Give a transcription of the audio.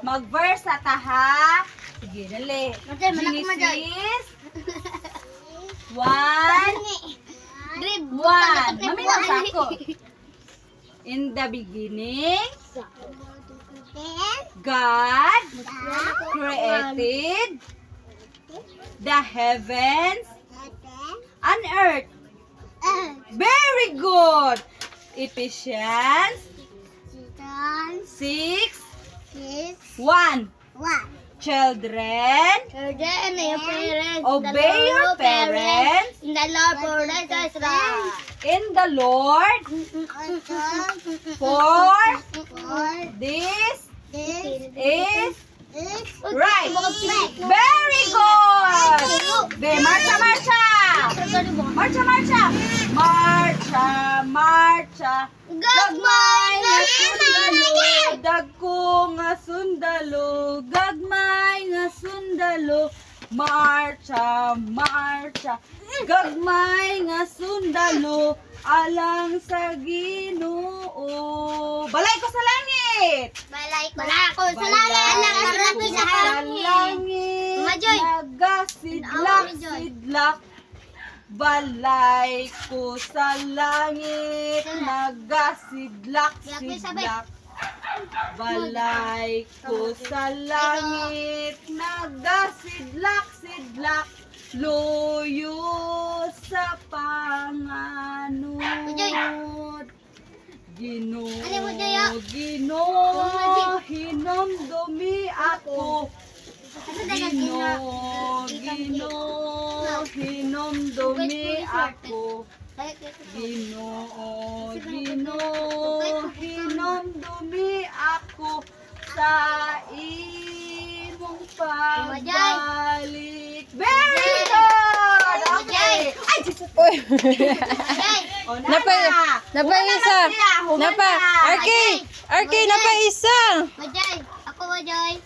Mag-verse sa taha. Sige, dali. Genesis 1:1. Mamilang sa ako. In the beginning, God created the heavens and earth. Very good. Ephesians 6:1. Children, obey your parents In the Lord for us right. in the Lord, for this is right. Very good. Be, marcha, marcha. Marcha, marcha. Marcha, marcha. Gagmay nga sundalo, dagko nga sundalo, gagmay nga sundalo, marcha, marcha, gagmay nga sundalo, alang sa Ginoo. Balay ko sa langit! Balay ko sa langit. Alang sa langit, Majoy. nagasidlak, sidlak. Balay ko sa langit, nagasidlak, sidlak. Balay ko sa langit, nagasidlak, sidlak. Loyo sa panganod. Ginoo, Ginoo, hinomdumi ako. Ginoo, Ginoo, hinomdumi ako. Ginoo, Ginoo, hinomdumi ako sa imong pagbalik. Very good! Okay. Ay, Jesus. Uy. O, Napaisa. Arky, napa isa. Majoy. Ako Majoy.